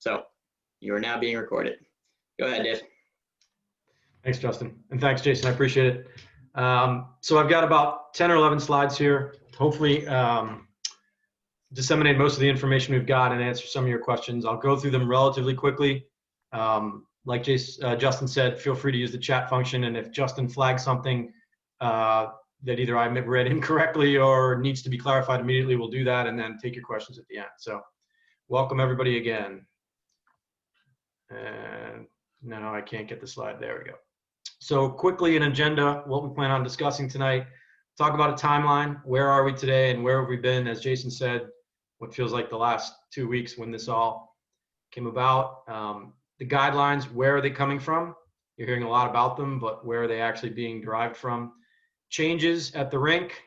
So you are now being recorded. Go ahead, Dave. Thanks, Justin. And thanks, Jason. I appreciate it. So I've got about 10 or 11 slides here. Hopefully disseminate most of the information we've got and answer some of your questions. I'll go through them relatively quickly. Like Justin said, feel free to use the chat function. And if Justin flags something that either I read incorrectly or needs to be clarified immediately, we'll do that and then take your questions at the end. So welcome everybody again. And no, I can't get the slide. There we go. So quickly, an agenda, what we plan on discussing tonight. Talk about a timeline. Where are we today and where have we been? As Jason said, what feels like the last 2 weeks when this all came about. The guidelines, where are they coming from? You're hearing a lot about them, but where are they actually being derived from? Changes at the rink.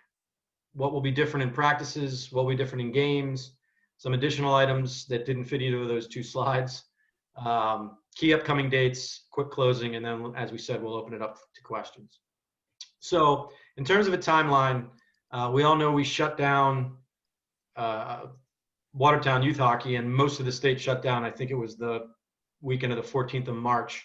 What will be different in practices? What will be different in games? Some additional items that didn't fit either of those two slides. Key upcoming dates, quick closing, and then, as we said, we'll open it up to questions. So in terms of a timeline, we all know we shut down Watertown Youth Hockey, and most of the state shut down. I think it was the weekend of the 14th of March,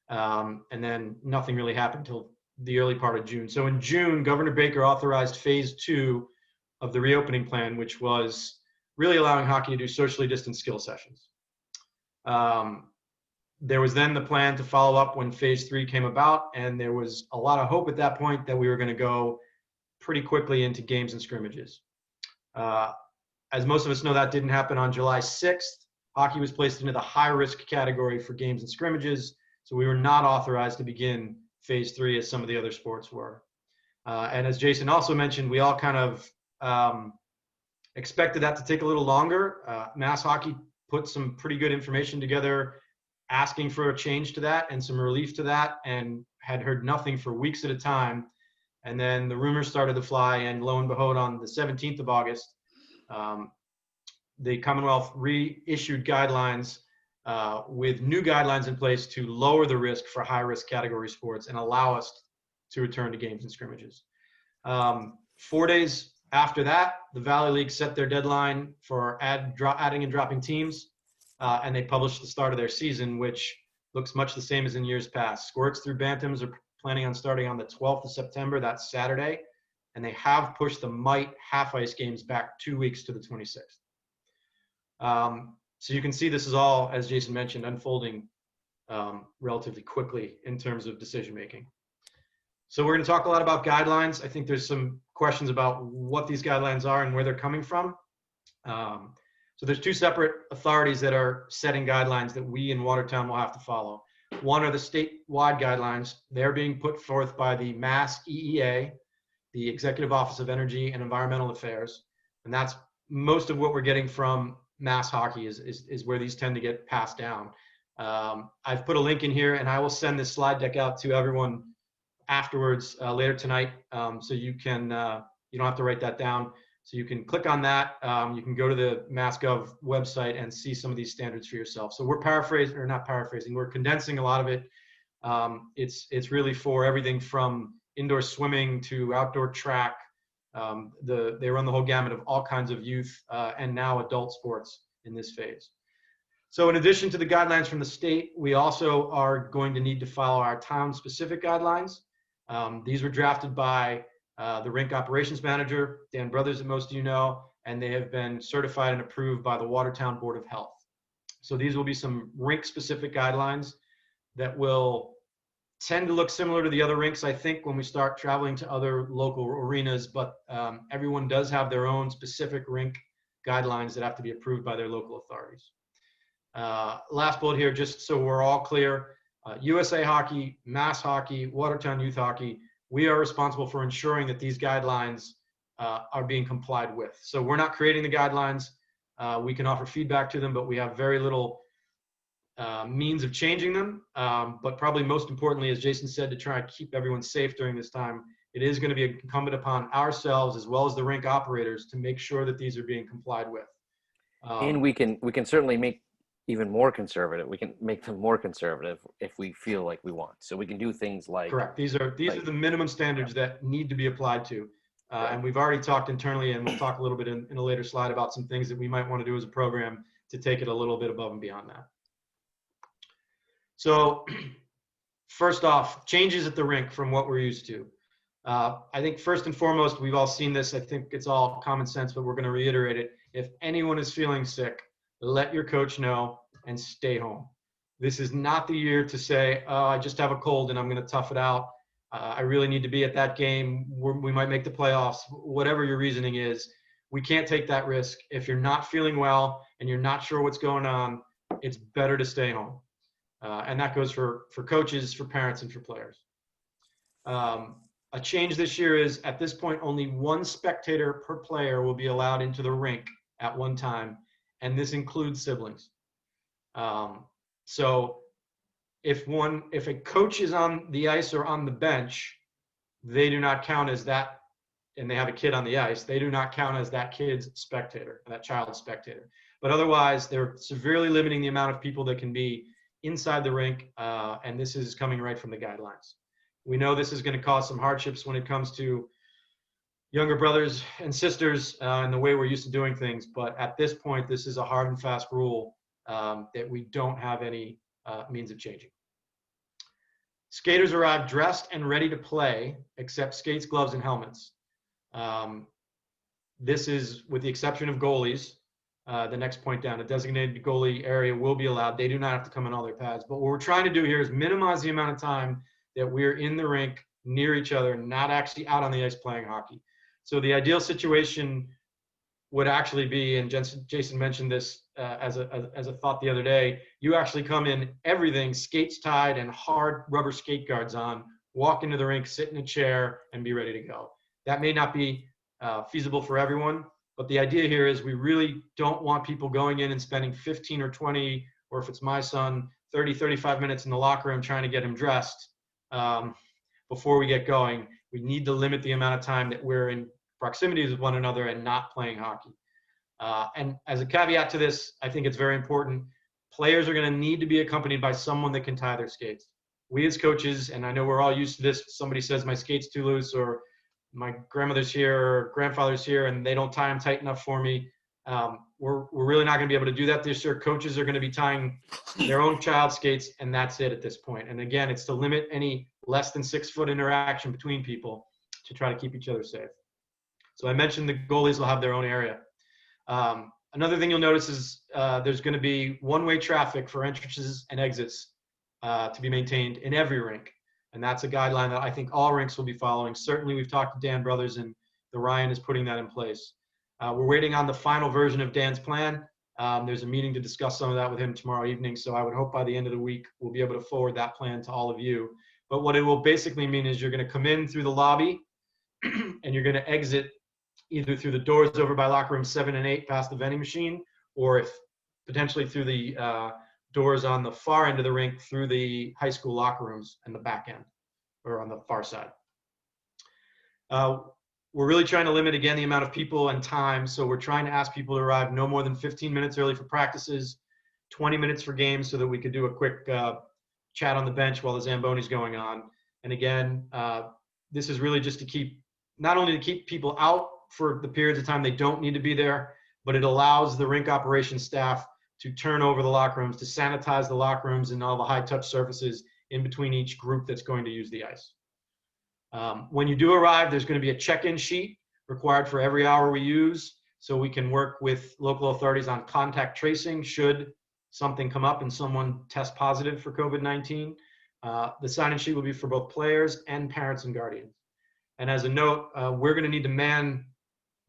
and then nothing really happened until the early part of June. So in June, Governor Baker authorized phase 2 of the reopening plan, which was really allowing hockey to do socially distanced skill sessions. There was then the plan to follow up when phase 3 came about, and there was a lot of hope at that point that we were going to go pretty quickly into games and scrimmages. As most of us know, that didn't happen on July 6th. Hockey was placed into the high-risk category for games and scrimmages, so we were not authorized to begin phase 3 as some of the other sports were. And as Jason also mentioned, we all kind of expected that to take a little longer. Mass Hockey put some pretty good information together asking for a change to that and some relief to that, and had heard nothing for weeks at a time. And then the rumors started to fly, and lo and behold, on the 17th of August, the Commonwealth reissued guidelines with new guidelines in place to lower the risk for high-risk category sports and allow us to return to games and scrimmages. 4 days after that, the Valley League set their deadline for adding and dropping teams, and they published the start of their season, which looks much the same as in years past. Squirts through Bantams are planning on starting on the 12th of September, that's Saturday, and they have pushed the Might half-ice games back 2 weeks to the 26th. So you can see this is all, as Jason mentioned, unfolding relatively quickly in terms of decision-making. So we're going to talk a lot about guidelines. I think there's some questions about what these guidelines are and where they're coming from. So there's two separate authorities that are setting guidelines that we in Watertown will have to follow. One are the statewide guidelines. They're being put forth by the Mass EEA, the Executive Office of Energy and Environmental Affairs. And that's most of what we're getting from Mass Hockey is where these tend to get passed down. I've put a link in here, and I will send this slide deck out to everyone afterwards later tonight, so you can you don't have to write that down. So you can click on that. You can go to the MassGov website and see some of these standards for yourself. So we're paraphrasing, or not paraphrasing, we're condensing a lot of it. It's really for everything from indoor swimming to outdoor track. They run the whole gamut of all kinds of youth and now adult sports in this phase. So in addition to the guidelines from the state, we also are going to need to follow our town-specific guidelines. These were drafted by the rink operations manager, Dan Brothers, that most of you know, and they have been certified and approved by the Watertown Board of Health. So these will be some rink-specific guidelines that will tend to look similar to the other rinks, I think, when we start traveling to other local arenas, but everyone does have their own specific rink guidelines that have to be approved by their local authorities. Last bullet here, just so we're all clear, USA Hockey, Mass Hockey, Watertown Youth Hockey, we are responsible for ensuring that these guidelines are being complied with. So we're not creating the guidelines. We can offer feedback to them, but we have very little means of changing them. But probably most importantly, as Jason said, to try and keep everyone safe during this time, it is going to be incumbent upon ourselves as well as the rink operators to make sure that these are being complied with. And we can certainly make even more conservative. We can make them more conservative if we feel like we want. So we can do things like— Correct. These are the minimum standards that need to be applied to. And we've already talked internally, and we'll talk a little bit in a later slide about some things that we might want to do as a program to take it a little bit above and beyond that. So first off, changes at the rink from what we're used to. I think first and foremost, we've all seen this. I think it's all common sense, but we're going to reiterate it. If anyone is feeling sick, let your coach know and stay home. This is not the year to say, oh, I just have a cold and I'm going to tough it out. I really need to be at that game. We might make the playoffs. Whatever your reasoning is, we can't take that risk. If you're not feeling well and you're not sure what's going on, it's better to stay home. And that goes for coaches, for parents, and for players. A change this year is, at this point, only one spectator per player will be allowed into the rink at one time, and this includes siblings. So if a coach is on the ice or on the bench, they do not count as that, and they have a kid on the ice, they do not count as that kid's spectator, that child's spectator. But otherwise, they're severely limiting the amount of people that can be inside the rink, and this is coming right from the guidelines. We know this is going to cause some hardships when it comes to younger brothers and sisters and the way we're used to doing things, but at this point, this is a hard and fast rule that we don't have any means of changing. Skaters arrive dressed and ready to play, except skates, gloves, and helmets. This is with the exception of goalies. The next point down, a designated goalie area will be allowed. They do not have to come in all their pads. But what we're trying to do here is minimize the amount of time that we're in the rink near each other, not actually out on the ice playing hockey. So the ideal situation would actually be, and Jason mentioned this as a thought the other day, you actually come in everything, skates tied and hard rubber skate guards on, walk into the rink, sit in a chair, and be ready to go. That may not be feasible for everyone, but the idea here is we really don't want people going in and spending 15 or 20, or if it's my son, 30, 35 minutes in the locker room trying to get him dressed before we get going. We need to limit the amount of time that we're in proximity with one another and not playing hockey. And as a caveat to this, I think it's very important. Players are going to need to be accompanied by someone that can tie their skates. We as coaches, and I know we're all used to this, somebody says my skate's too loose, or my grandmother's here or grandfather's here and they don't tie them tight enough for me. We're really not going to be able to do that this year. Coaches are going to be tying their own child skates, and that's it at this point. And again, it's to limit any less than 6 foot interaction between people to try to keep each other safe. So I mentioned the goalies will have their own area. Another thing you'll notice is there's going to be one-way traffic for entrances and exits to be maintained in every rink. And that's a guideline that I think all rinks will be following. Certainly, we've talked to Dan Brothers, and the Ryan is putting that in place. We're waiting on the final version of Dan's plan. There's a meeting to discuss some of that with him tomorrow evening, so I would hope by the end of the week we'll be able to forward that plan to all of you. But what it will basically mean is you're going to come in through the lobby, and you're going to exit either through the doors over by locker room 7 and 8 past the vending machine, or if potentially through the doors on the far end of the rink through the high school locker rooms and the back end, or on the far side. We're really trying to limit, again, the amount of people and time. So we're trying to ask people to arrive no more than 15 minutes early for practices, 20 minutes for games, so that we could do a quick chat on the bench while the Zamboni's going on. And again, this is really just to keep, not only to keep people out for the periods of time they don't need to be there, but it allows the rink operations staff to turn over the locker rooms, to sanitize the locker rooms and all the high-touch surfaces in between each group that's going to use the ice. When you do arrive, there's going to be a check-in sheet required for every hour we use, so we can work with local authorities on contact tracing should something come up and someone test positive for COVID-19. The sign-in sheet will be for both players and parents and guardians. And as a note, we're going to need to man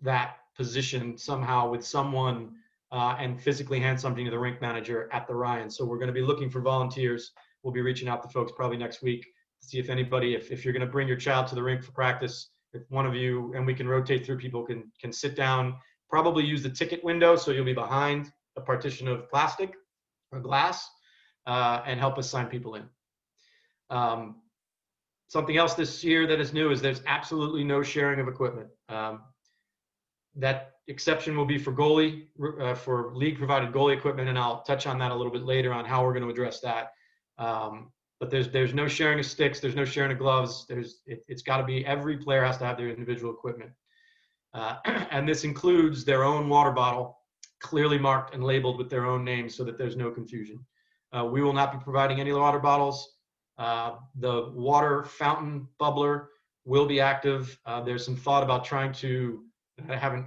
that position somehow with someone and physically hand something to the rink manager at the Ryan. So we're going to be looking for volunteers. We'll be reaching out to folks probably next week to see if anybody, if you're going to bring your child to the rink for practice, if one of you, and we can rotate through people, can sit down, probably use the ticket window, so you'll be behind a partition of plastic or glass, and help us sign people in. Something else this year that is new is there's absolutely no sharing of equipment. That exception will be for goalie, for league-provided goalie equipment, and I'll touch on that a little bit later on how we're going to address that. But there's no sharing of sticks, there's no sharing of gloves. It's got to be, every player has to have their individual equipment, and this includes their own water bottle clearly marked and labeled with their own names so that there's no confusion. We will not be providing any water bottles. The water fountain bubbler will be active. There's some thought about trying to, I haven't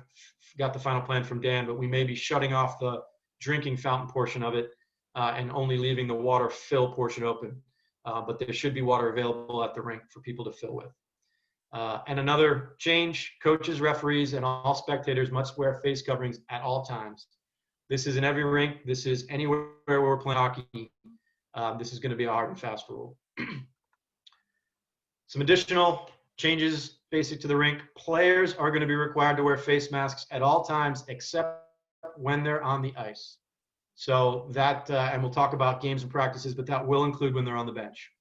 got the final plan from Dan, but we may be shutting off the drinking fountain portion of it and only leaving the water fill portion open. But there should be water available at the rink for people to fill with. And another change, coaches, referees, and all spectators must wear face coverings at all times. This is in every rink. This is anywhere where we're playing hockey. This is going to be a hard and fast rule. Some additional changes basic to the rink. Players are going to be required to wear face masks at all times except when they're on the ice. So that, and we'll talk about games and practices, but that will include when they're on the bench.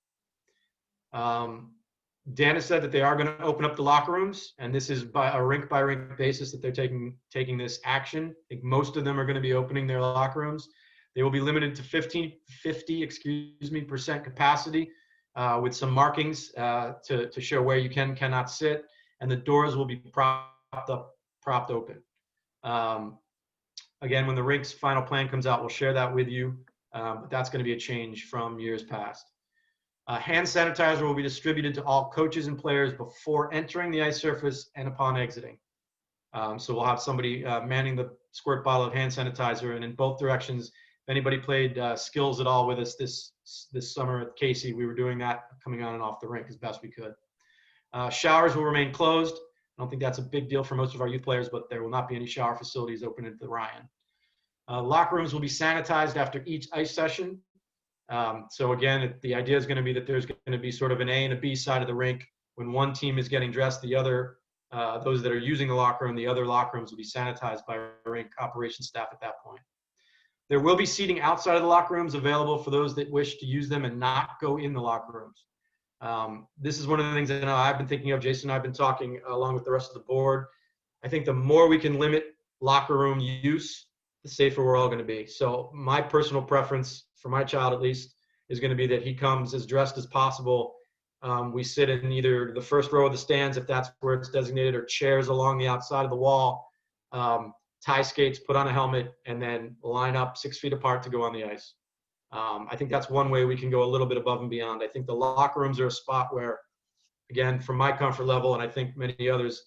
Dan has said that they are going to open up the locker rooms, and this is by a rink basis that they're taking this action. I think most of them are going to be opening their locker rooms. They will be limited to 50% capacity with some markings to show where you cannot sit, and the doors will be propped open. Again, when the rink's final plan comes out, we'll share that with you, but that's going to be a change from years past. Hand sanitizer will be distributed to all coaches and players before entering the ice surface and upon exiting. So we'll have somebody manning the squirt bottle of hand sanitizer, and in both directions. If anybody played skills at all with us this summer at Casey, we were doing that coming on and off the rink as best we could. Showers will remain closed. I don't think that's a big deal for most of our youth players, but there will not be any shower facilities open into the Ryan. Locker rooms will be sanitized after each ice session. So again, the idea is going to be that there's going to be sort of an A and a B side of the rink. When one team is getting dressed, the other, those that are using the locker room, the other locker rooms will be sanitized by rink operations staff at that point. There will be seating outside of the locker rooms available for those that wish to use them and not go in the locker rooms. This is one of the things that I've been thinking of. Jason and I have been talking along with the rest of the board. I think the more we can limit locker room use, the safer we're all going to be. So my personal preference, for my child at least, is going to be that he comes as dressed as possible. We sit in either the first row of the stands, if that's where it's designated, or chairs along the outside of the wall, tie skates, put on a helmet, and then line up 6 feet apart to go on the ice. I think that's one way we can go a little bit above and beyond. I think the locker rooms are a spot where, again, from my comfort level, and I think many others,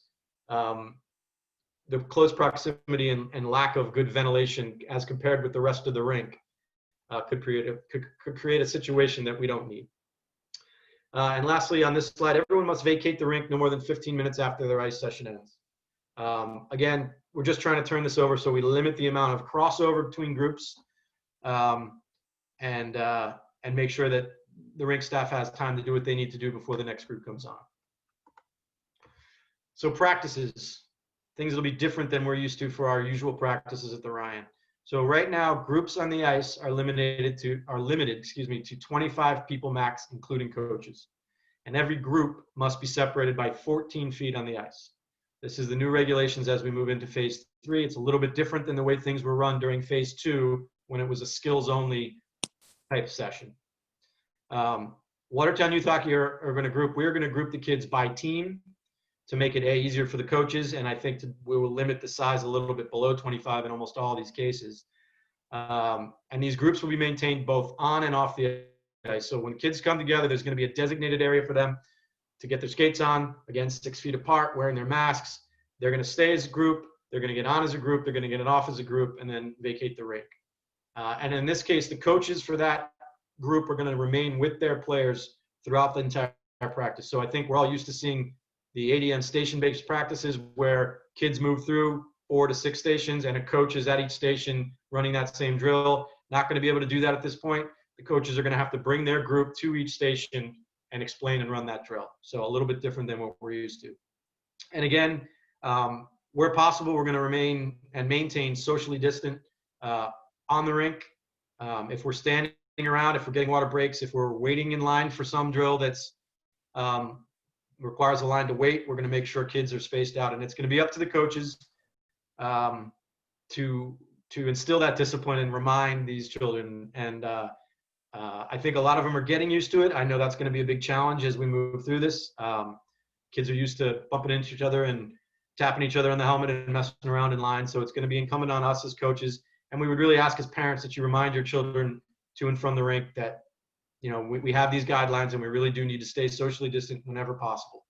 the close proximity and lack of good ventilation as compared with the rest of the rink could create a situation that we don't need. And lastly, on this slide, everyone must vacate the rink no more than 15 minutes after their ice session ends. Again, we're just trying to turn this over so we limit the amount of crossover between groups and make sure that the rink staff has time to do what they need to do before the next group comes on. So practices, things will be different than we're used to for our usual practices at the Ryan. So right now, groups on the ice are limited to 25 people max, including coaches. And every group must be separated by 14 feet on the ice. This is the new regulations as we move into phase 3. It's a little bit different than the way things were run during phase 2 when it was a skills only type session. Watertown Youth Hockey we're going to group the kids by team to make it easier for the coaches, and I think we will limit the size a little bit below 25 in almost all these cases. And these groups will be maintained both on and off the ice. So when kids come together, there's going to be a designated area for them to get their skates on, again, 6 feet apart, wearing their masks. They're going to stay as a group. They're going to get on as a group. They're going to get it off as a group, and then vacate the rink. And in this case, the coaches for that group are going to remain with their players throughout the entire practice. So I think we're all used to seeing the ADM station-based practices where kids move through 4 to 6 stations and a coach is at each station running that same drill. Not going to be able to do that at this point. The coaches are going to have to bring their group to each station and explain and run that drill. So a little bit different than what we're used to. And again, where possible, we're going to remain and maintain socially distant on the rink. If we're standing around, if we're getting water breaks, if we're waiting in line for some drill that's requires a line to wait, we're going to make sure kids are spaced out, and it's going to be up to the coaches to instill that discipline and remind these children. And I think a lot of them are getting used to it. I know that's going to be a big challenge as we move through this. Kids are used to bumping into each other and tapping each other on the helmet and messing around in line. So it's going to be incumbent on us as coaches. And we would really ask as parents that you remind your children to and from the rink that, you know, we have these guidelines and we really do need to stay socially distant whenever possible.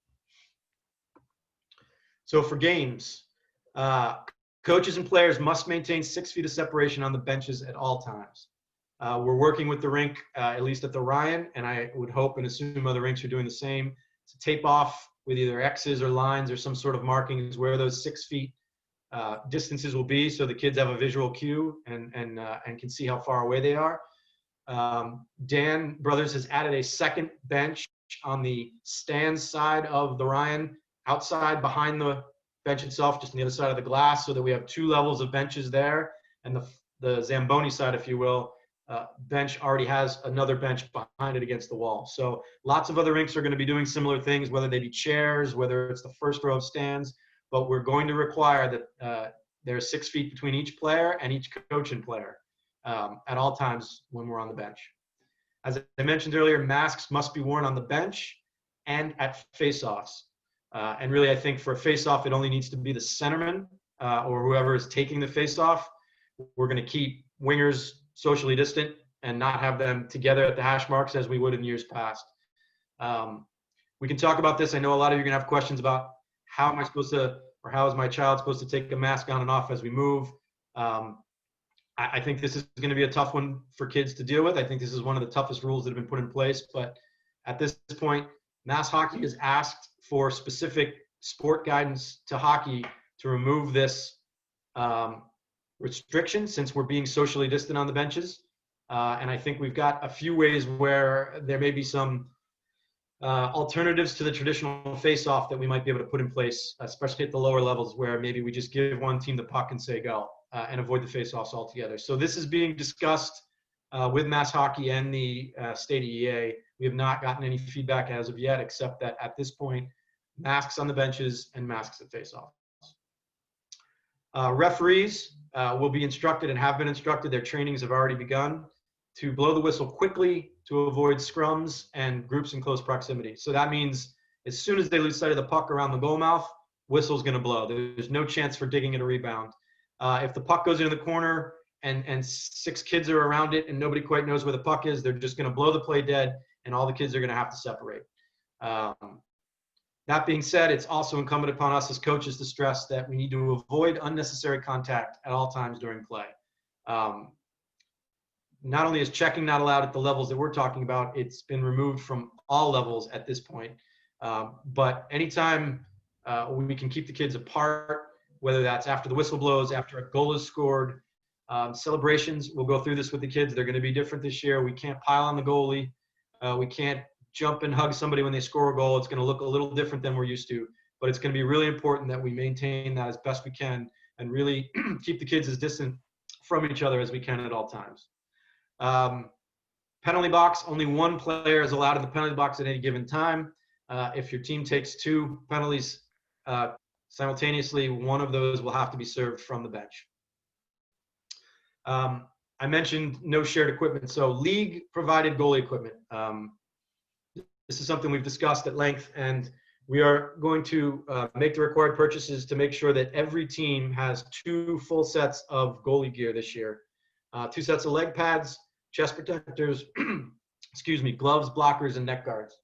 So for games, coaches and players must maintain 6 feet of separation on the benches at all times. We're working with the rink, at least at the Ryan, and I would hope and assume other rinks are doing the same, to tape off with either X's or lines or some sort of markings where those 6 feet distances will be, so the kids have a visual cue and can see how far away they are. Dan Brothers has added a second bench on the stands side of the Ryan, outside behind the bench itself, just on the other side of the glass, so that we have 2 levels of benches there. And the Zamboni side, if you will, bench already has another bench behind it against the wall. So lots of other rinks are going to be doing similar things, whether they be chairs, whether it's the first row of stands, but we're going to require that there's 6 feet between each player and each coach and player at all times when we're on the bench. As I mentioned earlier, masks must be worn on the bench and at face-offs. And really, I think for a face-off, it only needs to be the centerman or whoever is taking the face-off. We're going to keep wingers socially distant and not have them together at the hash marks as we would in years past. We can talk about this. I know a lot of you are going to have questions about how am I supposed to, or how is my child supposed to take a mask on and off as we move. I think this is going to be a tough one for kids to deal with. I think this is one of the toughest rules that have been put in place. But at this point, Mass Hockey has asked for specific sport guidance to hockey to remove this restriction, since we're being socially distant on the benches. And I think we've got a few ways where there may be some alternatives to the traditional face-off that we might be able to put in place, especially at the lower levels, where maybe we just give one team the puck and say go, and avoid the face-offs altogether. So this is being discussed with Mass Hockey and the state EA. We have not gotten any feedback as of yet, except that at this point, masks on the benches and masks at face-offs. Referees will be instructed and have been instructed, their trainings have already begun, to blow the whistle quickly to avoid scrums and groups in close proximity. So that means as soon as they lose sight of the puck around the goal mouth, whistle's going to blow. There's no chance for digging it a rebound. If the puck goes into the corner and 6 kids are around it and nobody quite knows where the puck is, they're just going to blow the play dead and all the kids are going to have to separate. That being said, it's also incumbent upon us as coaches to stress that we need to avoid unnecessary contact at all times during play. Not only is checking not allowed at the levels that we're talking about, it's been removed from all levels at this point. But anytime we can keep the kids apart, whether that's after the whistle blows, after a goal is scored, celebrations, we'll go through this with the kids. They're going to be different this year. We can't pile on the goalie. We can't jump and hug somebody when they score a goal. It's going to look a little different than we're used to, but it's going to be really important that we maintain that as best we can and really keep the kids as distant from each other as we can at all times. Penalty box, only 1 player is allowed in the penalty box at any given time. If your team takes 2 penalties simultaneously, one of those will have to be served from the bench. I mentioned no shared equipment. So league provided goalie equipment. This is something we've discussed at length, and we are going to make the required purchases to make sure that every team has 2 full sets of goalie gear this year. 2 sets of leg pads, chest protectors, excuse me, gloves, blockers, and neck guards.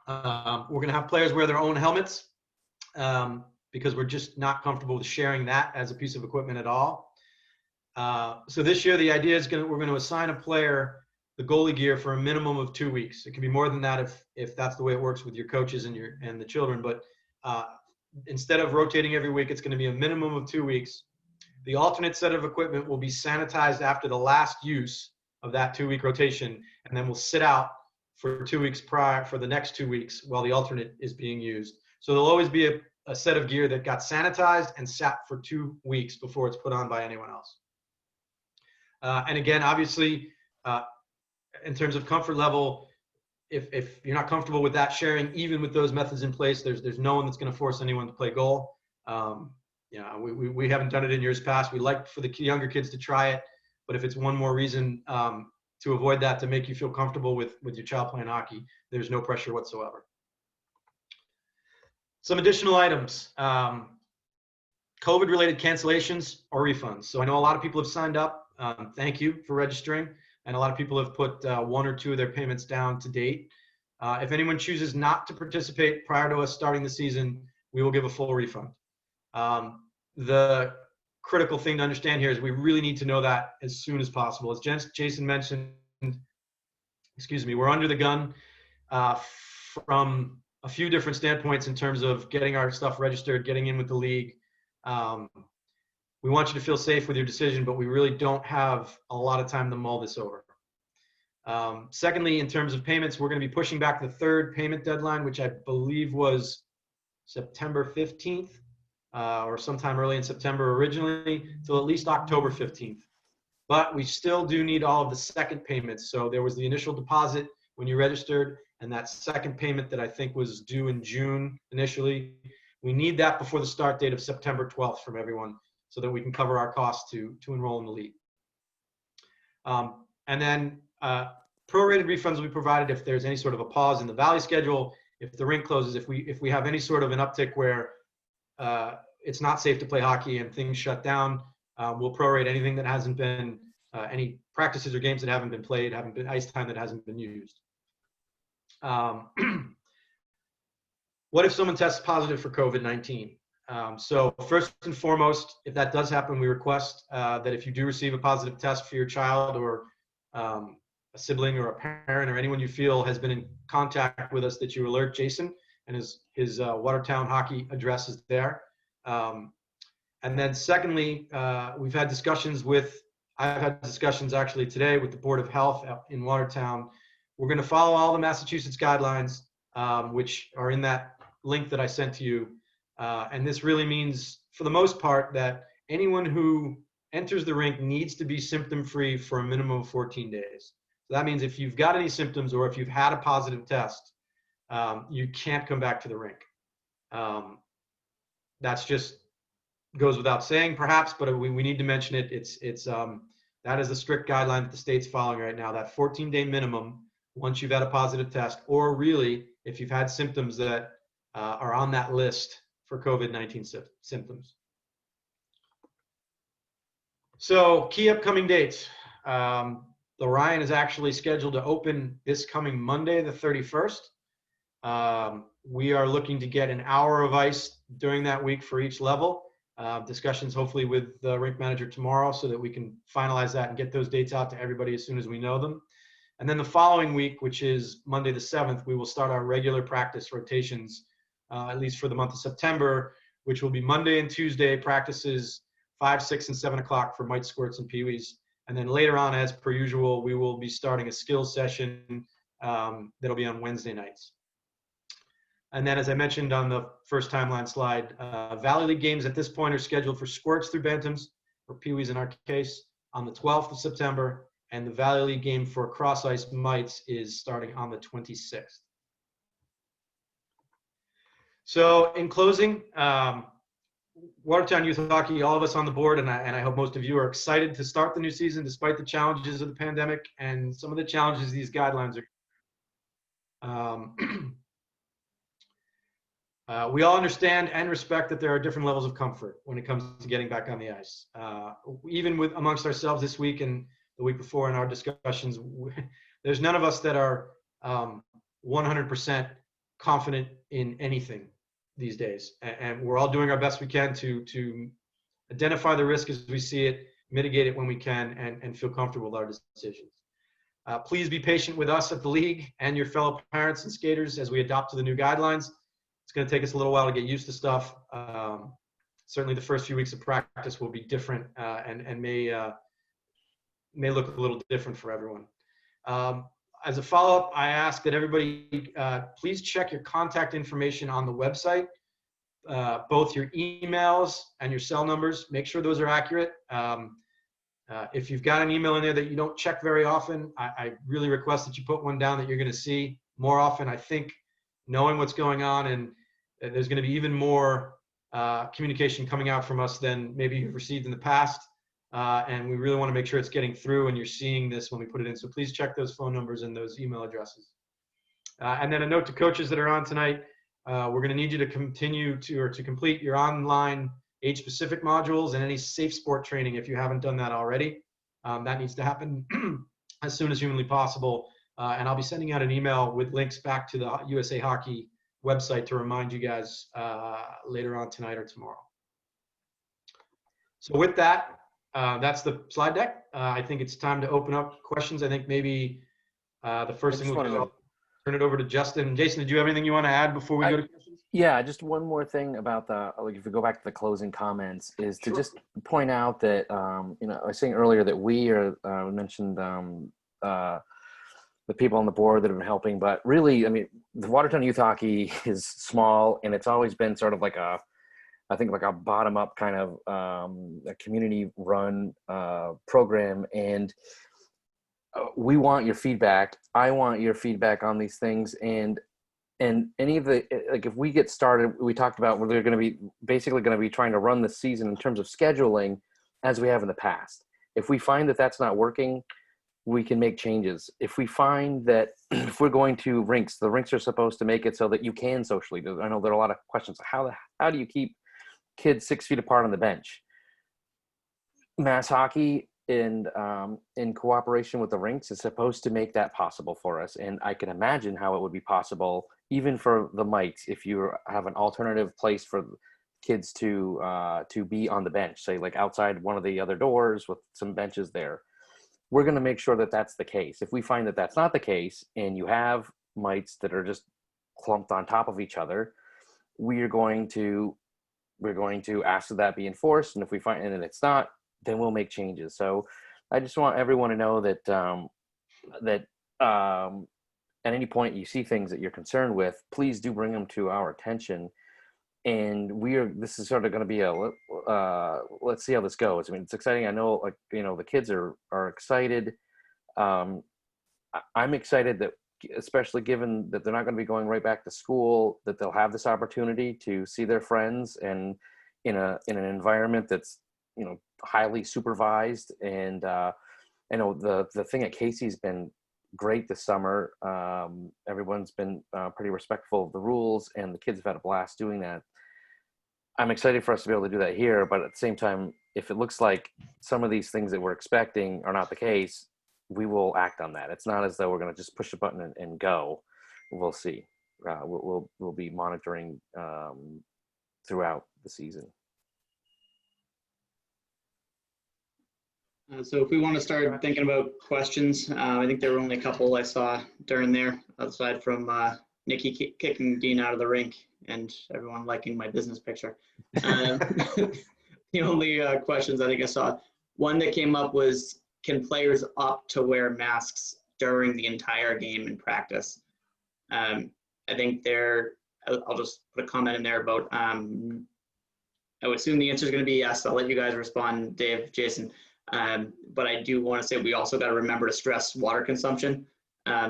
We're going to have players wear their own helmets because we're just not comfortable with sharing that as a piece of equipment at all. So this year, the idea is we're going to assign a player the goalie gear for a minimum of 2 weeks. It can be more than that if that's the way it works with your coaches and the children. But instead of rotating every week, it's going to be a minimum of 2 weeks. The alternate set of equipment will be sanitized after the last use of that 2-week rotation, and then we'll sit out for 2 weeks prior for the next 2 weeks while the alternate is being used. So there'll always be a set of gear that got sanitized and sat for 2 weeks before it's put on by anyone else. And again, obviously, in terms of comfort level, if you're not comfortable with that sharing, even with those methods in place, there's no one that's going to force anyone to play goal. We haven't done it in years past. We like for the younger kids to try it, but if it's one more reason to avoid that, to make you feel comfortable with your child playing hockey, there's no pressure whatsoever. Some additional items, COVID-related cancellations or refunds. So I know a lot of people have signed up. Thank you for registering. And a lot of people have put one or two of their payments down to date. If anyone chooses not to participate prior to us starting the season, we will give a full refund. The critical thing to understand here is we really need to know that as soon as possible. As Jason mentioned, we're under the gun from a few different standpoints in terms of getting our stuff registered, getting in with the league. We want you to feel safe with your decision, but we really don't have a lot of time to mull this over. Secondly, in terms of payments, we're going to be pushing back the third payment deadline, which I believe was September 15th or sometime early in September originally, till at least October 15th. But we still do need all of the second payments. So there was the initial deposit when you registered, and that second payment that I think was due in June initially. We need that before the start date of September 12th from everyone so that we can cover our costs to enroll in the league. And then prorated refunds will be provided if there's any sort of a pause in the Valley schedule, if the rink closes, if we have any sort of an uptick where it's not safe to play hockey and things shut down, we'll prorate anything that hasn't been, any practices or games that haven't been played, haven't been ice time that hasn't been used. What if someone tests positive for COVID-19? So first and foremost, if that does happen, we request that if you do receive a positive test for your child or a sibling or a parent or anyone you feel has been in contact with us, that you alert Jason, and his Watertown Hockey address is there. And then secondly, I've had discussions actually today with the Board of Health in Watertown. We're going to follow all the Massachusetts guidelines, which are in that link that I sent to you. And this really means, for the most part, that anyone who enters the rink needs to be symptom-free for a minimum of 14 days. So that means if you've got any symptoms or if you've had a positive test, you can't come back to the rink. That's just goes without saying, perhaps, but we need to mention it. That is a strict guideline that the state's following right now, that 14-day minimum once you've had a positive test, or really if you've had symptoms that are on that list for COVID-19 symptoms. So key upcoming dates. The Ryan is actually scheduled to open this coming Monday, the 31st. We are looking to get an hour of ice during that week for each level. Discussions hopefully with the rink manager tomorrow so that we can finalize that and get those dates out to everybody as soon as we know them. And then the following week, which is Monday the 7th, we will start our regular practice rotations, at least for the month of September, which will be Monday and Tuesday practices 5, 6, and 7 o'clock for mite squirts and peewees. And then later on, as per usual, we will be starting a skills session that'll be on Wednesday nights. And then, as I mentioned on the first timeline slide, Valley League games at this point are scheduled for squirts through bantams, or peewees in our case, on the 12th of September. And the Valley League game for cross ice mites is starting on the 26th. So in closing, Watertown Youth Hockey, all of us on the board, and I hope most of you are excited to start the new season despite the challenges of the pandemic and some of the challenges these guidelines are. We all understand and respect that there are different levels of comfort when it comes to getting back on the ice. Even amongst ourselves this week and the week before in our discussions, there's none of us that are 100% confident in anything these days. And we're all doing our best we can to identify the risk as we see it, mitigate it when we can, and feel comfortable with our decisions. Please be patient with us at the league and your fellow parents and skaters as we adopt to the new guidelines. It's going to take us a little while to get used to stuff. Certainly the first few weeks of practice will be different and may look a little different for everyone. As a follow-up, I ask that everybody please check your contact information on the website, both your emails and your cell numbers. Make sure those are accurate. If you've got an email in there that you don't check very often, I really request that you put one down that you're going to see more often. I think knowing what's going on, and there's going to be even more communication coming out from us than maybe you've received in the past. And we really want to make sure it's getting through and you're seeing this when we put it in. So please check those phone numbers and those email addresses. And then a note to coaches that are on tonight. we're going to need you to continue to complete your online age-specific modules and any safe sport training if you haven't done that already. That needs to happen as soon as humanly possible. And I'll be sending out an email with links back to the USA Hockey website to remind you guys later on tonight or tomorrow. So with that, that's the slide deck. I think it's time to open up questions. I think maybe the first thing we'll do, I'll turn it over to Justin. Jason, did you have anything you want to add before we go to questions? Yeah, just one more thing about like if we go back to the closing comments, is to just point out that, you know, I was saying earlier that we mentioned the people on the board that have been helping, but really, I mean, the Watertown Youth Hockey is small, and it's always been sort of like I think like a bottom-up kind of a community-run program, and we want your feedback. I want your feedback on these things, and any of the, like, if we get started, we talked about where they're going to be basically going to be trying to run the season in terms of scheduling as we have in the past. If we find that that's not working, we can make changes. If we find that if we're going to rinks, the rinks are supposed to make it so that you can socially do. I know there are a lot of questions. How do you keep kids 6 feet apart on the bench? Mass hockey in cooperation with the rinks is supposed to make that possible for us. And I can imagine how it would be possible even for the mites if you have an alternative place for kids to be on the bench, say like outside one of the other doors with some benches there. We're going to make sure that that's the case. If we find that that's not the case and you have mites that are just clumped on top of each other, we're going to ask that that be enforced. And if we find that it's not, then we'll make changes. So I just want everyone to know that at any point you see things that you're concerned with, please do bring them to our attention. And this is sort of going to be let's see how this goes. I mean, it's exciting. I know, like, you know, the kids are excited. I'm excited that, especially given that they're not going to be going right back to school, that they'll have this opportunity to see their friends and in an environment that's, you know, highly supervised. And I know the thing at Casey's been great this summer. Everyone's been pretty respectful of the rules, and the kids have had a blast doing that. I'm excited for us to be able to do that here, but at the same time, if it looks like some of these things that we're expecting are not the case, we will act on that. It's not as though we're going to just push a button and go. We'll see. We'll be monitoring throughout the season. So if we want to start thinking about questions, I think there were only a couple I saw during there, aside from Nikki kicking Dean out of the rink and everyone liking my business picture. The only questions I think I saw, one that came up was, can players opt to wear masks during the entire game in practice? I think I'll just put a comment in there about, I would assume the answer is going to be yes. I'll let you guys respond, Dave, Jason. But I do want to say we also got to remember to stress water consumption,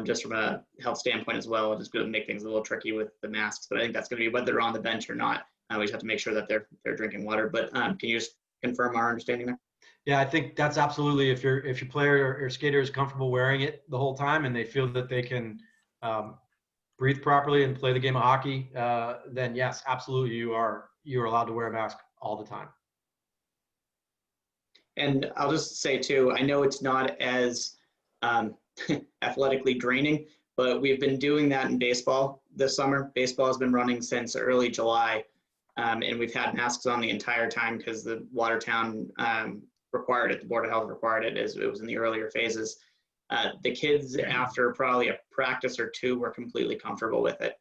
just from a health standpoint as well. It's just going to make things a little tricky with the masks, but I think that's going to be whether they're on the bench or not. We just have to make sure that they're drinking water. But can you just confirm our understanding there? Yeah, I think that's absolutely, if your player or skater is comfortable wearing it the whole time and they feel that they can breathe properly and play the game of hockey, then yes, absolutely, you're allowed to wear a mask all the time. And I'll just say too, I know it's not as athletically draining, but we've been doing that in baseball this summer. Baseball has been running since early July, and we've had masks on the entire time because the Watertown required it. The Board of Health required it as it was in the earlier phases. The kids, after probably a practice or two, were completely comfortable with it.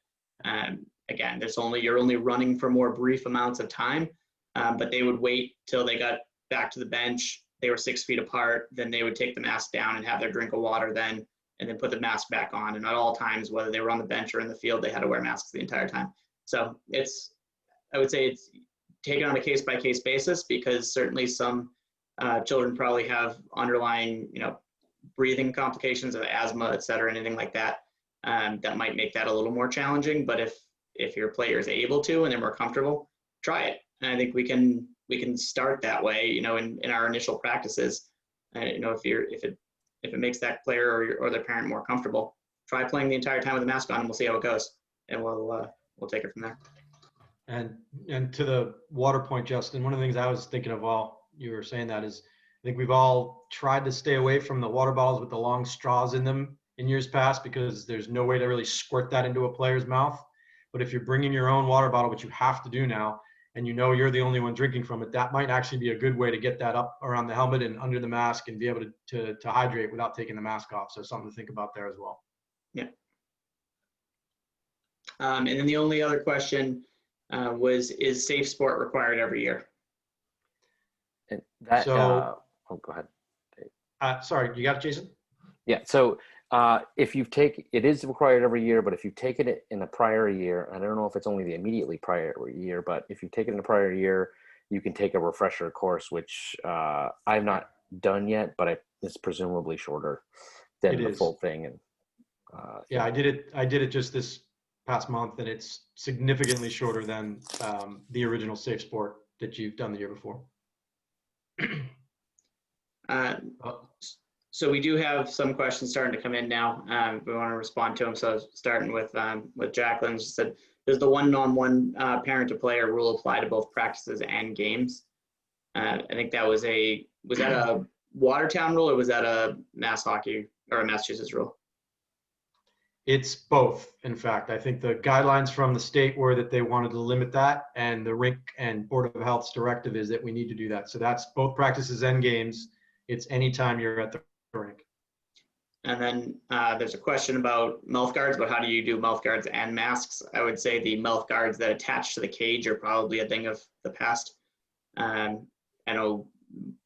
Again, you're only running for more brief amounts of time, but they would wait till they got back to the bench. They were 6 feet apart. Then they would take the mask down and have their drink of water then, and then put the mask back on. And at all times, whether they were on the bench or in the field, they had to wear masks the entire time. So I would say it's taken on a case-by-case basis, because certainly some children probably have underlying, breathing complications of asthma, et cetera, anything like that, that might make that a little more challenging. But if your player is able to and they're more comfortable, try it. And I think we can start that way, in our initial practices. If it makes that player or their parent more comfortable, try playing the entire time with a mask on, and we'll see how it goes. And we'll we'll take it from there. And to the water point, Justin, one of the things I was thinking of while you were saying that is, I think we've all tried to stay away from the water bottles with the long straws in them in years past, because there's no way to really squirt that into a player's mouth. But if you're bringing your own water bottle, which you have to do now, and you know you're the only one drinking from it, that might actually be a good way to get that up around the helmet and under the mask and be able to hydrate without taking the mask off. So something to think about there as well. Yeah. And then the only other question was, is safe sport required every year? And that, So- oh, go ahead. Sorry, you got it, Jason? Yeah. So if you've taken, it is required every year, but if you've taken it in a prior year, I don't know if it's only the immediately prior year, but if you've taken it in a prior year, you can take a refresher course, which I've not done yet, but it's presumably shorter than the full thing. And yeah, I did it just this past month, and it's significantly shorter than the original safe sport that you've done the year before. So we do have some questions starting to come in now. We want to respond to them. So starting with Jacqueline, she said, does the one-on-one parent to player rule apply to both practices and games? I think that was that a Watertown rule, or was that a Mass Hockey or a Massachusetts rule? It's both. In fact, I think the guidelines from the state were that they wanted to limit that, and the rink and Board of Health's directive is that we need to do that. So that's both practices and games. It's anytime you're at the rink. And then there's a question about mouth guards, but how do you do mouth guards and masks? I would say the mouth guards that attach to the cage are probably a thing of the past. I know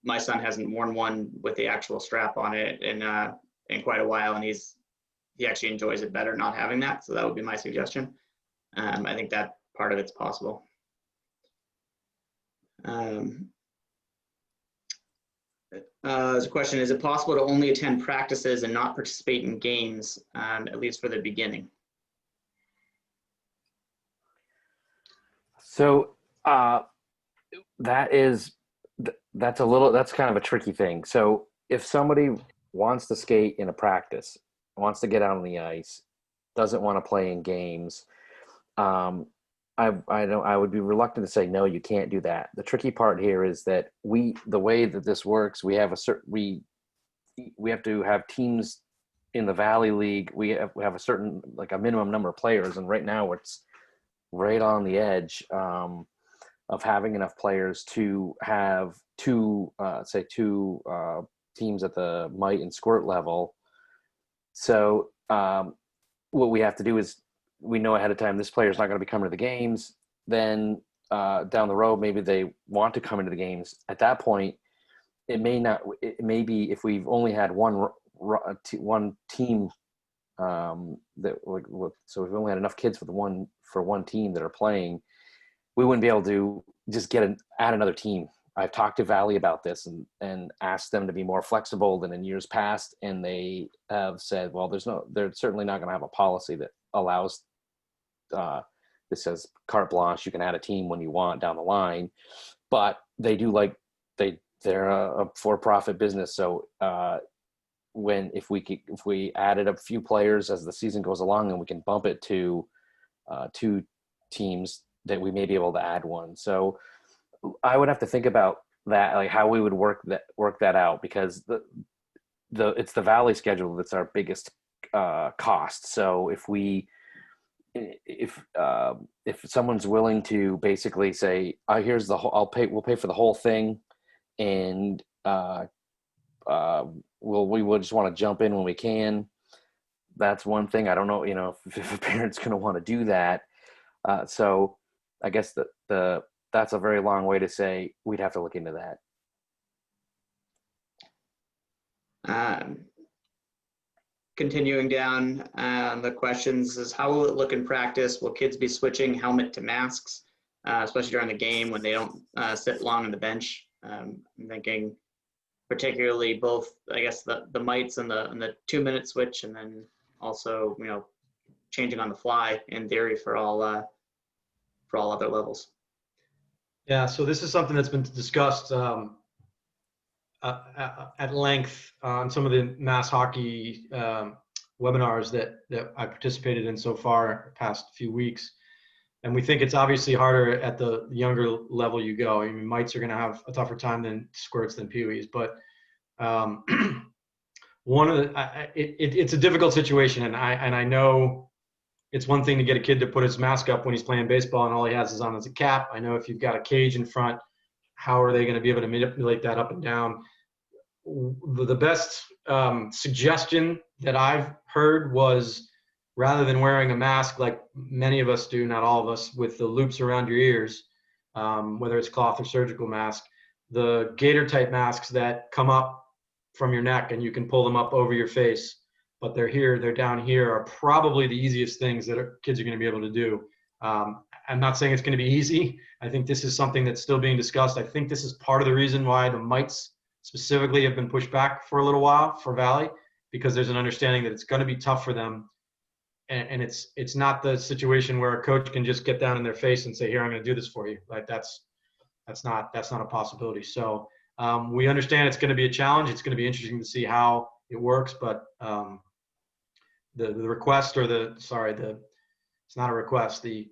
my son hasn't worn one with the actual strap on it in quite a while, and he actually enjoys it better not having that. So that would be my suggestion. I think that part of it's possible. There's a question, is it possible to only attend practices and not participate in games, at least for the beginning? So that's kind of a tricky thing. So if somebody wants to skate in a practice, wants to get out on the ice, doesn't want to play in games, I would be reluctant to say no, you can't do that. The tricky part here is that the way that this works, we have to have teams in the Valley League. We have a certain, like a minimum number of players, and right now it's right on the edge of having enough players to have two teams at the mite and squirt level. So what we have to do is, we know ahead of time this player is not going to be coming to the games. Then down the road, maybe they want to come into the games. At that point, it may be if we've only had one team so if we've only had enough kids for one team that are playing, we wouldn't be able to just add another team. I've talked to Valley about this and asked them to be more flexible than in years past, and they have said, well, they're certainly not going to have a policy that allows this says carte blanche, you can add a team when you want down the line, but they do they're a for-profit business. So if we added a few players as the season goes along, and we can bump it to 2 teams, that we may be able to add one. So I would have to think about that, like how we would work that out, because it's the Valley schedule that's our biggest cost. So if someone's willing to basically say, here's the whole, we'll pay for the whole thing, and we would just want to jump in when we can. That's one thing. I don't know, if a parent's going to want to do that. So I guess that's a very long way to say we'd have to look into that. Continuing down the questions is, how will it look in practice? Will kids be switching helmet to masks, especially during the game when they don't sit long on the bench? I'm thinking particularly both, I guess, the mites and the 2-minute switch, and then also, changing on the fly in theory for all other levels. Yeah, so this is something that's been discussed at length on some of the Mass Hockey webinars that I participated in so far past few weeks. And we think it's obviously harder at the younger level you go. I mean, mites are going to have a tougher time than squirts than peewees, but one of the it's a difficult situation, and I know it's one thing to get a kid to put his mask up when he's playing baseball and all he has is on is a cap. I know if you've got a cage in front, how are they going to be able to manipulate that up and down? The best suggestion that I've heard was, rather than wearing a mask like many of us do, not all of us, with the loops around your ears, whether it's cloth or surgical mask, the gator type masks that come up from your neck and you can pull them up over your face, but they're down here, are probably the easiest things that kids are going to be able to do. I'm not saying it's going to be easy. I think this is something that's still being discussed. I think this is part of the reason why the mites specifically have been pushed back for a little while for Valley, because there's an understanding that it's going to be tough for them. And it's not the situation where a coach can just get down in their face and say, here, I'm going to do this for you. Like that's not a possibility. So we understand it's going to be a challenge. It's going to be interesting to see how it works, but the request, or it's not a request. The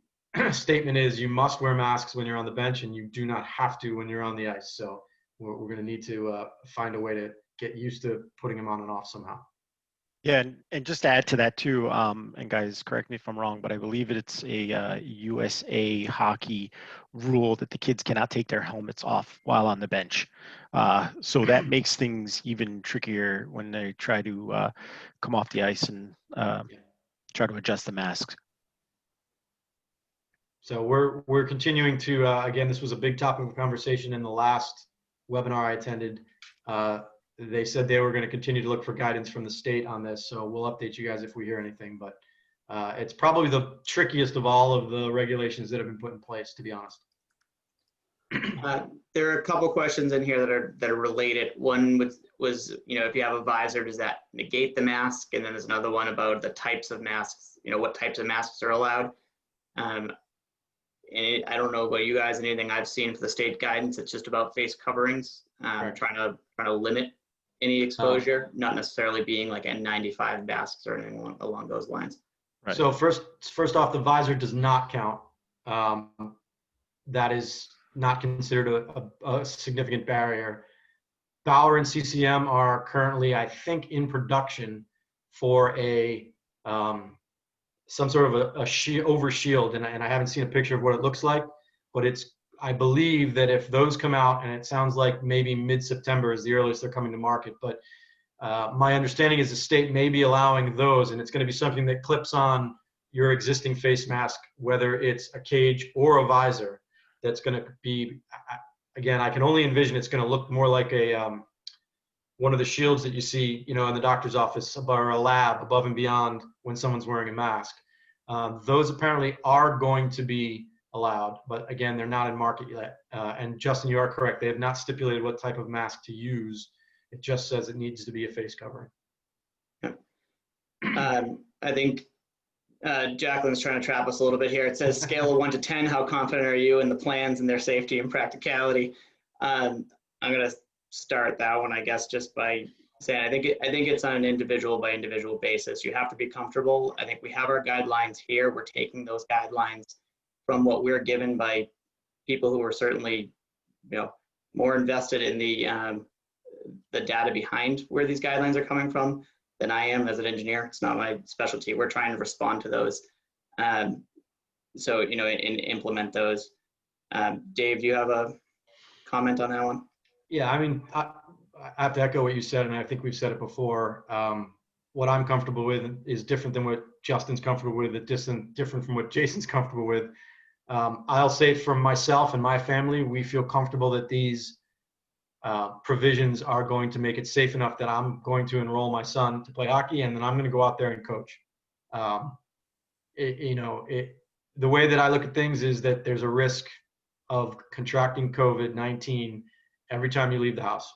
statement is you must wear masks when you're on the bench, and you do not have to when you're on the ice. So we're going to need to find a way to get used to putting them on and off somehow. Yeah, and just to add to that too, and guys, correct me if I'm wrong, but I believe it's a USA hockey rule that the kids cannot take their helmets off while on the bench. So that makes things even trickier when they try to come off the ice and try to adjust the masks. So we're continuing to, again, this was a big topic of conversation in the last webinar I attended. They said they were going to continue to look for guidance from the state on this. So we'll update you guys if we hear anything, but it's probably the trickiest of all of the regulations that have been put in place, to be honest. There are a couple questions in here that are related. One was, if you have a visor, does that negate the mask? And then there's another one about the types of masks, what types of masks are allowed. And I don't know about you guys, anything I've seen for the state guidance, it's just about face coverings, Right. trying to limit any exposure, not necessarily being like N95 masks or anything along those lines. Right. So first off, the visor does not count. That is not considered a significant barrier. Bauer and CCM are currently, I think, in production for some sort of a over shield, and I haven't seen a picture of what it looks like, but I believe that if those come out, and it sounds like maybe mid-September is the earliest they're coming to market, but my understanding is the state may be allowing those, and it's going to be something that clips on your existing face mask, whether it's a cage or a visor. That's going to be, again, I can only envision it's going to look more like one of the shields that you see, in the doctor's office or a lab above and beyond when someone's wearing a mask. Those apparently are going to be allowed, but again, they're not in market yet. And Justin, you are correct. They have not stipulated what type of mask to use. It just says it needs to be a face covering. I think Jacqueline's trying to trap us a little bit here. It says scale of 1 to 10, how confident are you in the plans and their safety and practicality? I'm going to start that one, I guess, just by saying I think it's on an individual by individual basis. You have to be comfortable. I think we have our guidelines here. We're taking those guidelines from what we're given by people who are certainly, more invested in the data behind where these guidelines are coming from than I am as an engineer. It's not my specialty. We're trying to respond to those. So, and implement those. Dave, do you have a comment on that one? Yeah, I mean, I have to echo what you said, and I think we've said it before. What I'm comfortable with is different than what Justin's comfortable with, different from what Jason's comfortable with. I'll say from myself and my family, we feel comfortable that these provisions are going to make it safe enough that I'm going to enroll my son to play hockey, and then I'm going to go out there and coach. The way that I look at things is that there's a risk of contracting COVID-19 every time you leave the house.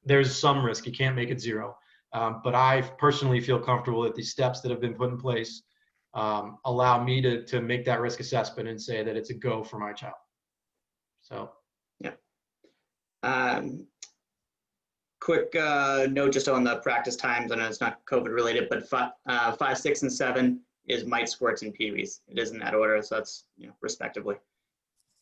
There's some risk. You can't make it zero. But I personally feel comfortable that these steps that have been put in place allow me to make that risk assessment and say that it's a go for my child. So. Yeah. Quick note just on the practice times. I know it's not COVID related, but 5, 6, and 7 is mite squirts and peewees. It is in that order, so that's, respectively.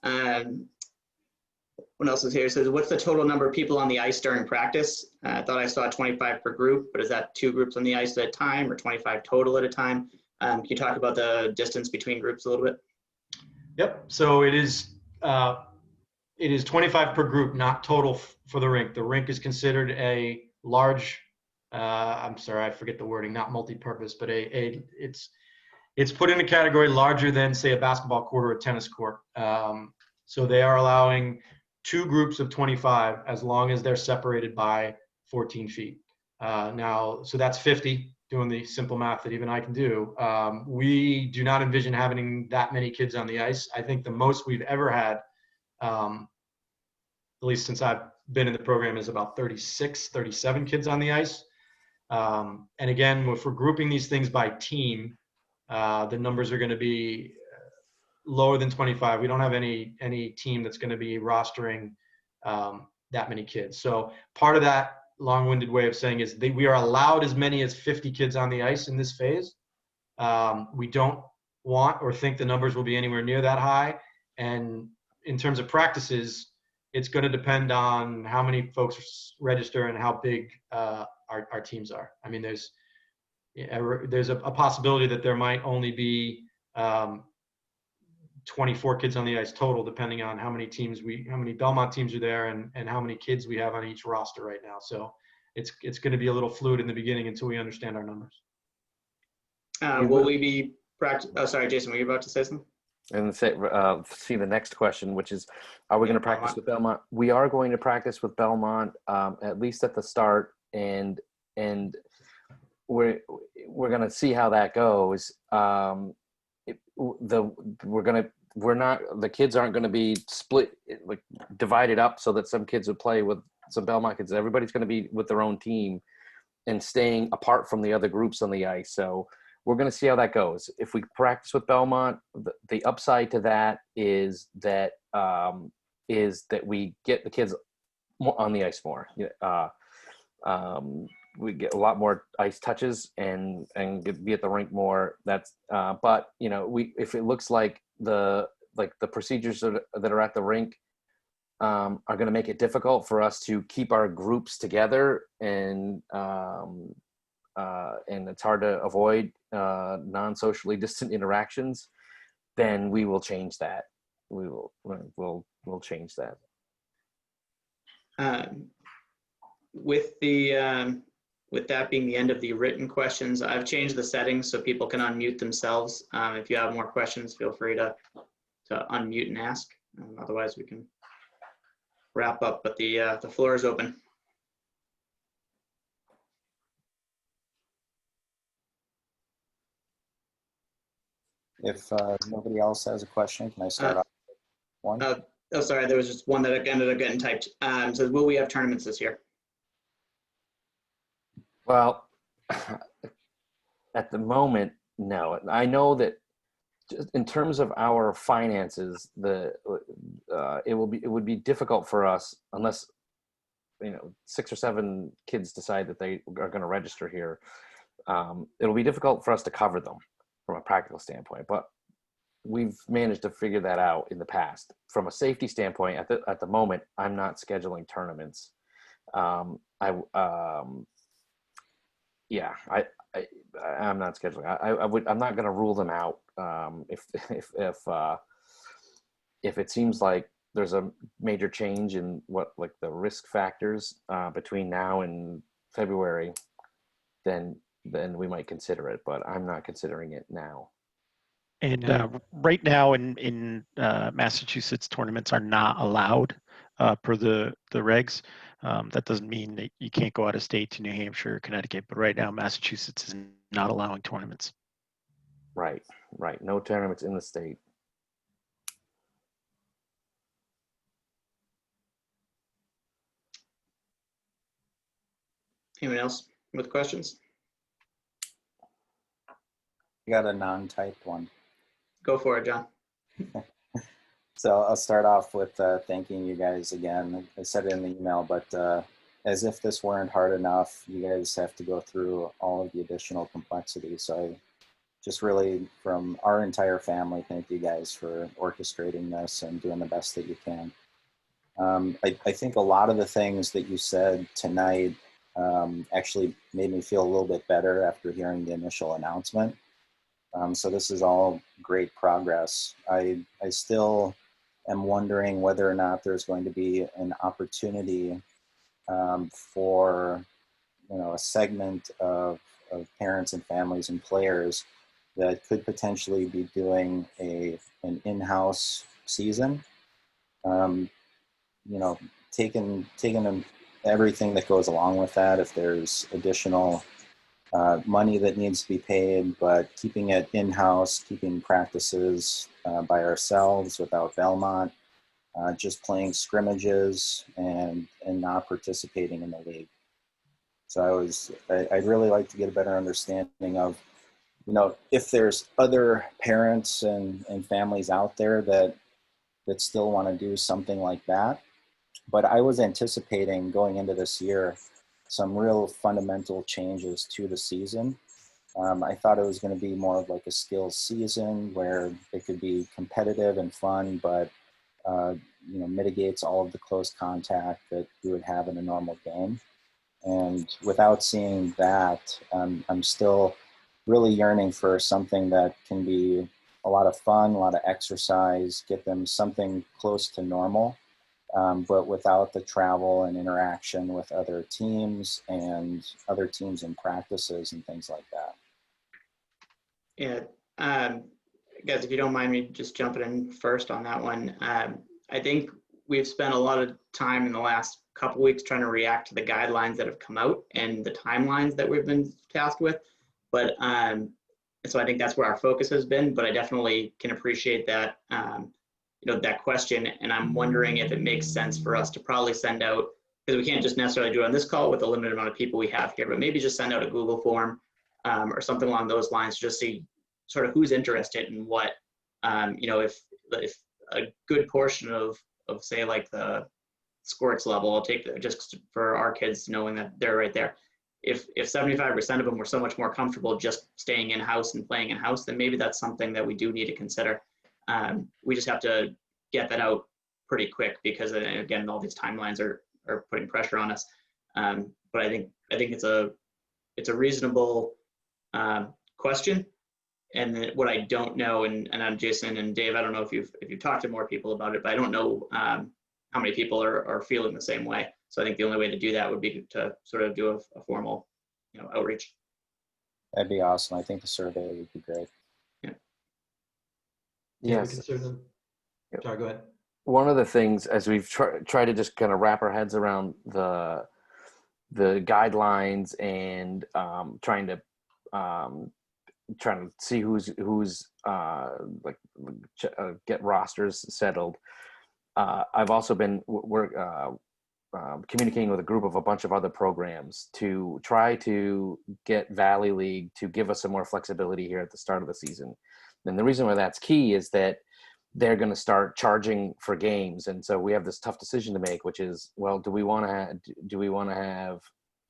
What else is here? It says, what's the total number of people on the ice during practice? I thought I saw 25 per group, but is that 2 groups on the ice at a time or 25 total at a time? Can you talk about the distance between groups a little bit? Yep. So it is 25 per group, not total for the rink. The rink is considered a large, I'm sorry, I forget the wording, not multi-purpose, but it's put in a category larger than, say, a basketball court or a tennis court. So they are allowing 2 groups of 25 as long as they're separated by 14 feet. Now, so that's 50, doing the simple math that even I can do. We do not envision having that many kids on the ice. I think the most we've ever had, at least since I've been in the program, is about 36, 37 kids on the ice. And again, if we're grouping these things by team, the numbers are going to be lower than 25. We don't have any team that's going to be rostering that many kids. So part of that long-winded way of saying is we are allowed as many as 50 kids on the ice in this phase. We don't want or think the numbers will be anywhere near that high. And in terms of practices, it's going to depend on how many folks register and how big our teams are. I mean, there's a possibility that there might only be 24 kids on the ice total, depending on how many Belmont teams are there and how many kids we have on each roster right now. So it's going to be a little fluid in the beginning until we understand our numbers. Will we be Oh, sorry, Jason, were you about to say something? And see the next question, which is, are we going to practice with Belmont? We are going to practice with Belmont, at least at the start, and we're going to see how that goes. The kids aren't going to be split, like divided up so that some kids would play with some Belmont kids. Everybody's going to be with their own team and staying apart from the other groups on the ice. So we're going to see how that goes. If we practice with Belmont, the upside to that is that we get the kids on the ice more. We get a lot more ice touches and be at the rink more. That's but if it looks like the procedures that are at the rink are going to make it difficult for us to keep our groups together, and it's hard to avoid non-socially distant interactions, then we will change that. We'll change that. With that being the end of the written questions, I've changed the settings so people can unmute themselves. If you have more questions, feel free to unmute and ask. Otherwise, we can wrap up, but the floor is open. If nobody else has a question, can I start off with one? Oh, sorry, there was just one that ended up getting typed. Says, will we have tournaments this year? Well, at the moment, no. I know that just in terms of our finances, it would be difficult for us unless 6 or 7 kids decide that they are going to register here. It'll be difficult for us to cover them from a practical standpoint, but we've managed to figure that out in the past. From a safety standpoint, at the moment, I'm not scheduling tournaments. I'm not scheduling. I'm not going to rule them out. If it seems like there's a major change in the risk factors between now and February, then we might consider it, but I'm not considering it now. And right now in Massachusetts, tournaments are not allowed per the regs. That doesn't mean that you can't go out of state to New Hampshire or Connecticut, but right now Massachusetts is not allowing tournaments. Right. No tournaments in the state. Anyone else with questions? You got a non-typed one. Go for it, John. So I'll start off with thanking you guys again. I said it in the email, but as if this weren't hard enough, you guys have to go through all of the additional complexities. So just really from our entire family, thank you guys for orchestrating this and doing the best that you can. I think a lot of the things that you said tonight actually made me feel a little bit better after hearing the initial announcement. So this is all great progress. I still am wondering whether or not there's going to be an opportunity for a segment of parents and families and players that could potentially be doing an in-house season. Taking everything that goes along with that. If there's additional money that needs to be paid, but keeping it in-house, keeping practices by ourselves without Belmont, just playing scrimmages and not participating in the league. So I'd really like to get a better understanding of, if there's other parents and families out there that still want to do something like that. But I was anticipating going into this year some real fundamental changes to the season. I thought it was going to be more of like a skills season where it could be competitive and fun, but mitigates all of the close contact that you would have in a normal game. And without seeing that, I'm still really yearning for something that can be a lot of fun, a lot of exercise, get them something close to normal, but without the travel and interaction with other teams and other teams in practices and things like that. Yeah, guys, if you don't mind me just jumping in first on that one, I think we've spent a lot of time in the last couple weeks trying to react to the guidelines that have come out and the timelines that we've been tasked with. But so I think that's where our focus has been, but I definitely can appreciate that, that question. And I'm wondering if it makes sense for us to probably send out, because we can't just necessarily do it on this call with the limited amount of people we have here, but maybe just send out a Google form or something along those lines, just see sort of who's interested in what, if a good portion of say like the sports level, I'll take just for our kids knowing that they're right there. If 75% of them were so much more comfortable just staying in-house and playing in-house, then maybe that's something that we do need to consider. We just have to get that out pretty quick because, again, all these timelines are putting pressure on us. But I think it's a reasonable question. And then what I don't know, and I'm Jason and Dave, I don't know if you've talked to more people about it, but I don't know how many people are feeling the same way. So I think the only way to do that would be to sort of do a formal, outreach. That'd be awesome. I think the survey would be great. Yeah. Yeah, we can certainly. Sorry, go ahead. One of the things, as we've tried to just kind of wrap our heads around the guidelines and trying to see who's get rosters settled. I've also been communicating with a bunch of other programs to try to get Valley League to give us some more flexibility here at the start of the season. And the reason why that's key is that they're going to start charging for games. And so we have this tough decision to make, which is, well, do we want to have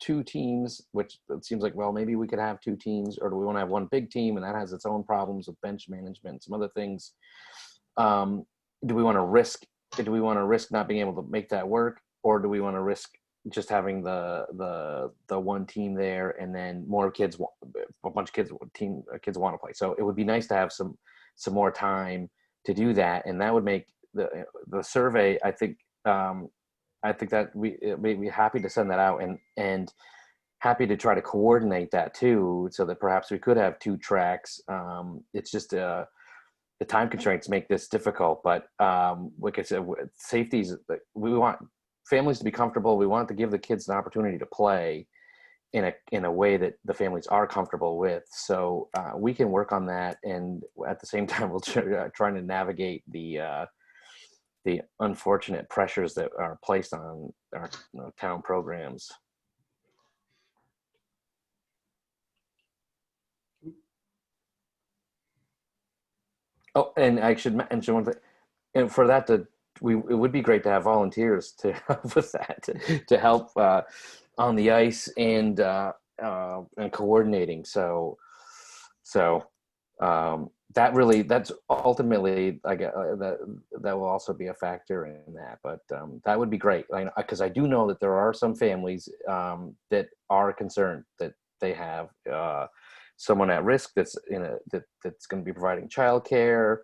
two teams, which it seems like, well, maybe we could have two teams, or do we want to have one big team? And that has its own problems with bench management and some other things. Do we want to risk not being able to make that work? Or do we want to risk just having the one team there and then more kids, a bunch of kids want to play? So it would be nice to have some more time to do that, and that would make the survey. I think that we'd be happy to send that out and happy to try to coordinate that too, so that perhaps we could have two tracks. It's just the time constraints make this difficult, but like I said, safeties. We want families to be comfortable. We want to give the kids an opportunity to play in a way that the families are comfortable with. So we can work on that, and at the same time, we'll trying to navigate the unfortunate pressures that are placed on our town programs. Oh, and I should mention one thing. And for that, it would be great to have volunteers to help with that, to help on the ice and coordinating. So that's ultimately, I guess, that will also be a factor in that. But that would be great, because I do know that there are some families that are concerned that they have someone at risk that's that's going to be providing childcare,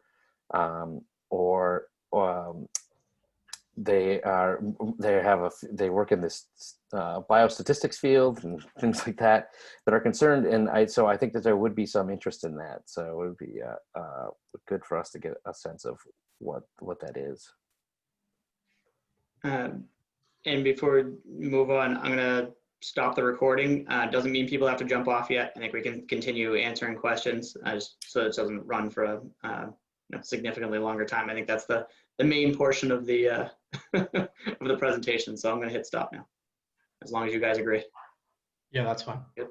or they work in this biostatistics field and things like that are concerned, and so I think that there would be some interest in that. So it would be good for us to get a sense of what that is. And before we move on, I'm gonna stop the recording. Doesn't mean people have to jump off yet. I think we can continue answering questions so it doesn't run for a significantly longer time. I think that's the main portion of the of the presentation. So I'm gonna hit stop now, as long as you guys agree. Yeah, that's fine. Yep.